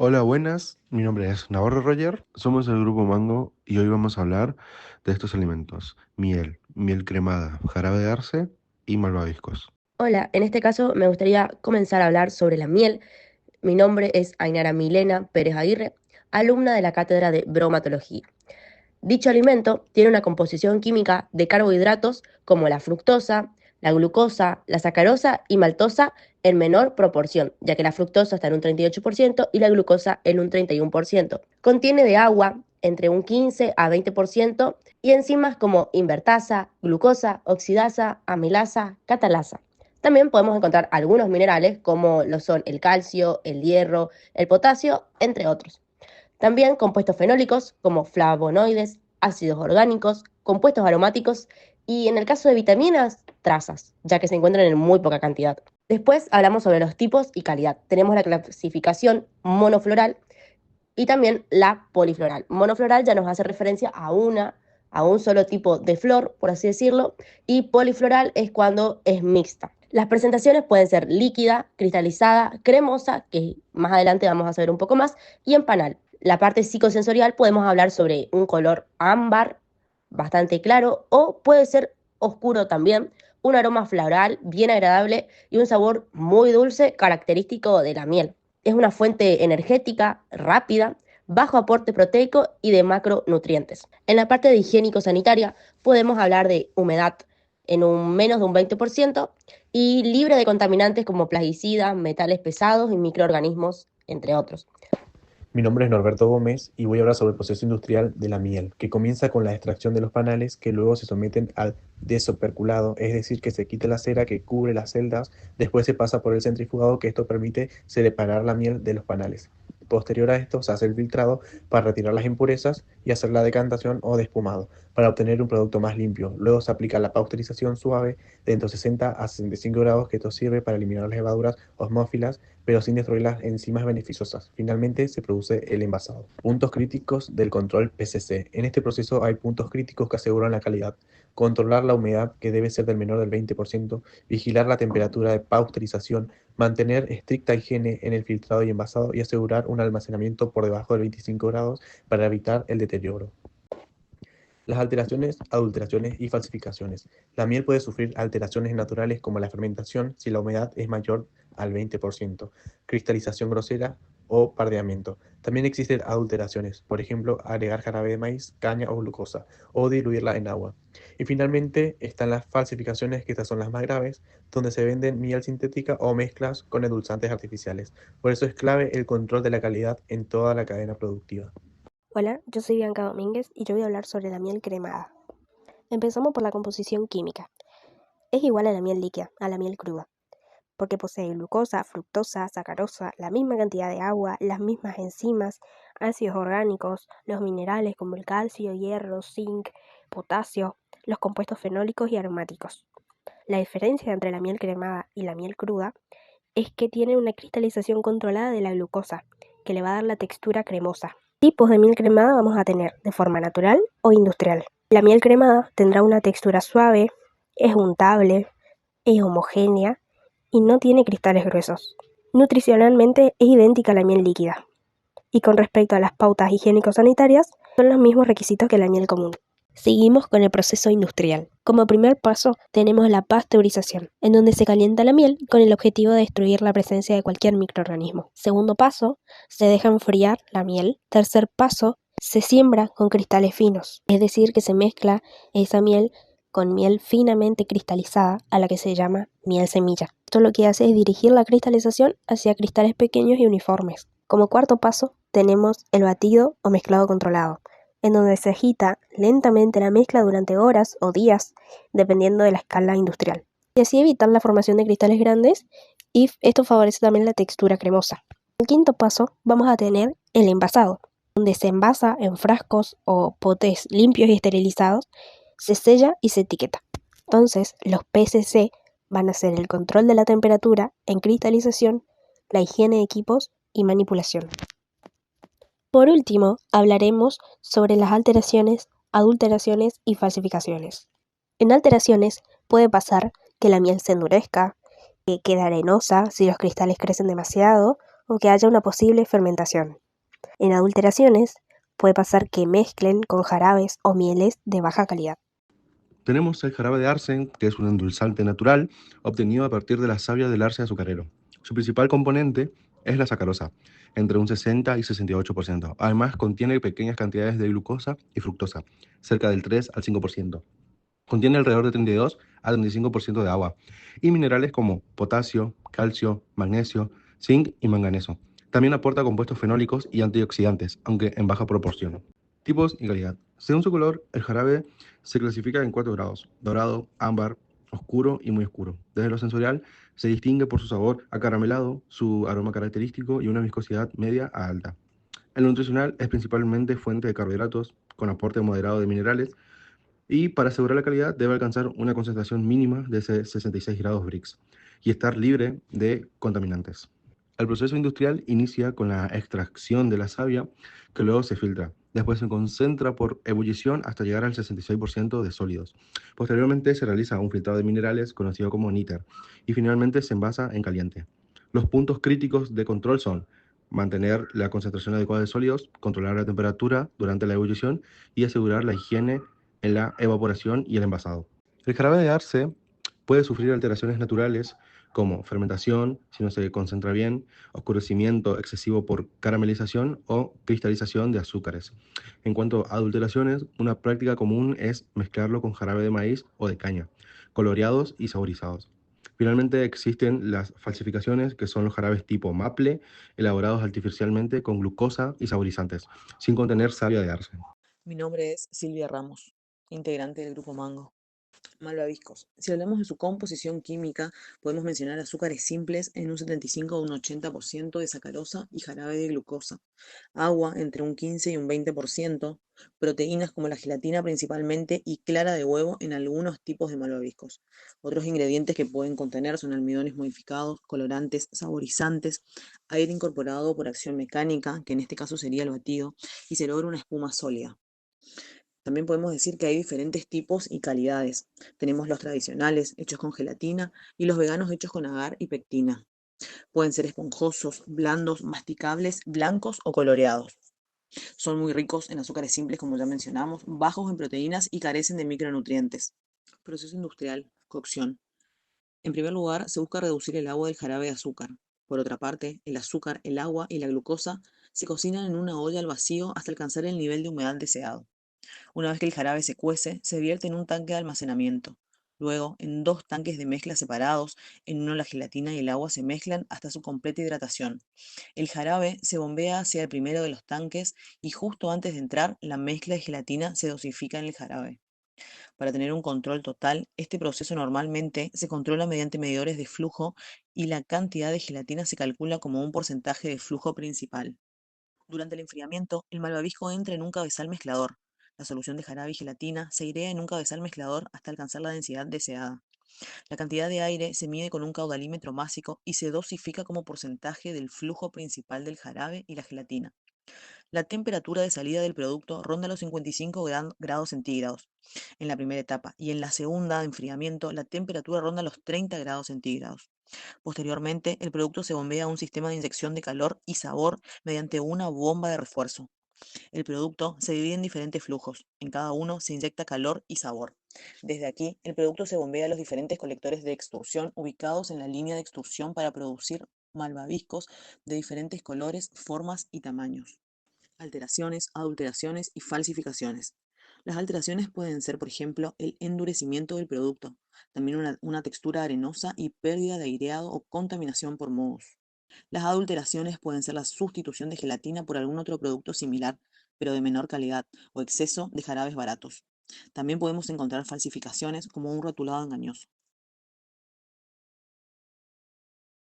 Hola, buenas. Mi nombre es Navarro Roger. Somos el Grupo Mango y hoy vamos a hablar de estos alimentos: miel, miel cremada, jarabe de arce y malvaviscos. Hola, en este caso me gustaría comenzar a hablar sobre la miel. Mi nombre es Ainara Milena Pérez Aguirre, alumna de la Cátedra de Bromatología. Dicho alimento tiene una composición química de carbohidratos como la fructosa, la glucosa, la sacarosa y maltosa en menor proporción, ya que la fructosa está en un 38% y la glucosa en un 31%. Contiene de agua entre un 15 a 20% y enzimas como invertasa, glucosa, oxidasa, amilasa, catalasa. También podemos encontrar algunos minerales como lo son el calcio, el hierro, el potasio, entre otros. También compuestos fenólicos como flavonoides, ácidos orgánicos, compuestos aromáticos y en el caso de vitaminas, trazas, ya que se encuentran en muy poca cantidad. Después hablamos sobre los tipos y calidad. Tenemos la clasificación monofloral y también la polifloral. Monofloral ya nos hace referencia a un solo tipo de flor, por así decirlo, y polifloral es cuando es mixta. Las presentaciones pueden ser líquida, cristalizada, cremosa, que más adelante vamos a saber un poco más, y en panal. La parte psicosensorial podemos hablar sobre un color ámbar, bastante claro, o puede ser oscuro también, un aroma floral bien agradable y un sabor muy dulce característico de la miel. Es una fuente energética, rápida, bajo aporte proteico y de macronutrientes. En la parte de higiénico-sanitaria podemos hablar de humedad en un menos de un 20% y libre de contaminantes como plaguicidas, metales pesados y microorganismos, entre otros. Mi nombre es Norberto Gómez y voy a hablar sobre el proceso industrial de la miel, que comienza con la extracción de los panales que luego se someten al desoperculado, es decir, que se quita la cera que cubre las celdas, después se pasa por el centrifugado, que esto permite separar la miel de los panales. Posterior a esto se hace el filtrado para retirar las impurezas y hacer la decantación o despumado para obtener un producto más limpio. Luego se aplica la pasteurización suave de entre 60 a 65 grados, que esto sirve para eliminar las levaduras osmófilas pero sin destruir las enzimas beneficiosas. Finalmente se produce el envasado. Puntos críticos del control PCC. En este proceso hay puntos críticos que aseguran la calidad. Controlar la humedad, que debe ser del menor del 20%, vigilar la temperatura de pasteurización, mantener estricta higiene en el filtrado y envasado y asegurar un almacenamiento por debajo de 25 grados para evitar el deterioro. Las alteraciones, adulteraciones y falsificaciones. La miel puede sufrir alteraciones naturales como la fermentación si la humedad es mayor al 20%, cristalización grosera o pardeamiento. También existen adulteraciones, por ejemplo, agregar jarabe de maíz, caña o glucosa, o diluirla en agua. Y finalmente están las falsificaciones, que estas son las más graves, donde se venden miel sintética o mezclas con endulzantes artificiales. Por eso es clave el control de la calidad en toda la cadena productiva. Hola, yo soy Bianca Domínguez y yo voy a hablar sobre la miel cremada. Empezamos por la composición química. Es igual a la miel líquida, a la miel cruda, porque posee glucosa, fructosa, sacarosa, la misma cantidad de agua, las mismas enzimas, ácidos orgánicos, los minerales como el calcio, hierro, zinc, potasio, los compuestos fenólicos y aromáticos. La diferencia entre la miel cremada y la miel cruda es que tiene una cristalización controlada de la glucosa, que le va a dar la textura cremosa. Tipos de miel cremada vamos a tener de forma natural o industrial. La miel cremada tendrá una textura suave, es untable, es homogénea y no tiene cristales gruesos. Nutricionalmente es idéntica a la miel líquida. Y con respecto a las pautas higiénico-sanitarias, son los mismos requisitos que la miel común. Seguimos con el proceso industrial. Como primer paso tenemos la pasteurización, en donde se calienta la miel con el objetivo de destruir la presencia de cualquier microorganismo. Segundo paso, se deja enfriar la miel. Tercer paso, se siembra con cristales finos, es decir, que se mezcla esa miel con miel finamente cristalizada, a la que se llama miel semilla. Esto lo que hace es dirigir la cristalización hacia cristales pequeños y uniformes. Como cuarto paso, tenemos el batido o mezclado controlado, en donde se agita lentamente la mezcla durante horas o días, dependiendo de la escala industrial, y así evitar la formación de cristales grandes, y esto favorece también la textura cremosa. En el quinto paso vamos a tener el envasado, donde se envasa en frascos o potes limpios y esterilizados, se sella y se etiqueta. Entonces, los PCC van a ser el control de la temperatura en cristalización, la higiene de equipos y manipulación. Por último, hablaremos sobre las alteraciones, adulteraciones y falsificaciones. En alteraciones puede pasar que la miel se endurezca, que quede arenosa si los cristales crecen demasiado o que haya una posible fermentación. En adulteraciones, puede pasar que mezclen con jarabes o mieles de baja calidad. Tenemos el jarabe de arce, que es un endulzante natural obtenido a partir de la savia del arce azucarero. Su principal componente es la sacarosa, entre un 60 y 68%. Además, contiene pequeñas cantidades de glucosa y fructosa, cerca del 3 al 5%. Contiene alrededor de 32 a 35% de agua y minerales como potasio, calcio, magnesio, zinc y manganeso. También aporta compuestos fenólicos y antioxidantes, aunque en baja proporción. Tipos y calidad. Según su color, el jarabe se clasifica en 4 grados: dorado, ámbar, oscuro y muy oscuro. Desde lo sensorial, se distingue por su sabor acaramelado, su aroma característico y una viscosidad media a alta. El nutricional es principalmente fuente de carbohidratos, con aporte moderado de minerales, y para asegurar la calidad debe alcanzar una concentración mínima de 66 grados Brix y estar libre de contaminantes. El proceso industrial inicia con la extracción de la savia, que luego se filtra. Después se concentra por ebullición hasta llegar al 66% de sólidos. Posteriormente se realiza un filtrado de minerales conocido como níter y finalmente se envasa en caliente. Los puntos críticos de control son mantener la concentración adecuada de sólidos, controlar la temperatura durante la ebullición y asegurar la higiene en la evaporación y el envasado. El jarabe de arce puede sufrir alteraciones naturales como fermentación, si no se concentra bien, oscurecimiento excesivo por caramelización o cristalización de azúcares. En cuanto a adulteraciones, una práctica común es mezclarlo con jarabe de maíz o de caña, coloreados y saborizados. Finalmente existen las falsificaciones, que son los jarabes tipo maple, elaborados artificialmente con glucosa y saborizantes, sin contener savia de arce. Mi nombre es Silvia Ramos, integrante del Grupo Mango. Malvaviscos. Si hablamos de su composición química, podemos mencionar azúcares simples en un 75 a un 80% de sacarosa y jarabe de glucosa, agua entre un 15 y un 20%, proteínas como la gelatina principalmente y clara de huevo en algunos tipos de malvaviscos. Otros ingredientes que pueden contener son almidones modificados, colorantes, saborizantes, aire incorporado por acción mecánica, que en este caso sería el batido, y se logra una espuma sólida. También podemos decir que hay diferentes tipos y calidades. Tenemos los tradicionales, hechos con gelatina, y los veganos hechos con agar y pectina. Pueden ser esponjosos, blandos, masticables, blancos o coloreados. Son muy ricos en azúcares simples, como ya mencionamos, bajos en proteínas y carecen de micronutrientes. Proceso industrial, cocción. En primer lugar, se busca reducir el agua del jarabe de azúcar. Por otra parte, el azúcar, el agua y la glucosa se cocinan en una olla al vacío hasta alcanzar el nivel de humedad deseado. Una vez que el jarabe se cuece, se vierte en un tanque de almacenamiento. Luego, en dos tanques de mezcla separados, en uno la gelatina y el agua se mezclan hasta su completa hidratación. El jarabe se bombea hacia el primero de los tanques y justo antes de entrar, la mezcla de gelatina se dosifica en el jarabe. Para tener un control total, este proceso normalmente se controla mediante medidores de flujo y la cantidad de gelatina se calcula como un porcentaje de flujo principal. Durante el enfriamiento, el malvavisco entra en un cabezal mezclador. La solución de jarabe y gelatina se airea en un cabezal mezclador hasta alcanzar la densidad deseada. La cantidad de aire se mide con un caudalímetro másico y se dosifica como porcentaje del flujo principal del jarabe y la gelatina. La temperatura de salida del producto ronda los 55 grados centígrados en la primera etapa y en la segunda de enfriamiento la temperatura ronda los 30 grados centígrados. Posteriormente, el producto se bombea a un sistema de inyección de calor y sabor mediante una bomba de refuerzo. El producto se divide en diferentes flujos. En cada uno se inyecta calor y sabor. Desde aquí, el producto se bombea a los diferentes colectores de extrusión ubicados en la línea de extrusión para producir malvaviscos de diferentes colores, formas y tamaños. Alteraciones, adulteraciones y falsificaciones. Las alteraciones pueden ser, por ejemplo, el endurecimiento del producto, también una textura arenosa y pérdida de aireado o contaminación por mohos. Las adulteraciones pueden ser la sustitución de gelatina por algún otro producto similar, pero de menor calidad, o exceso de jarabes baratos. También podemos encontrar falsificaciones como un rotulado engañoso.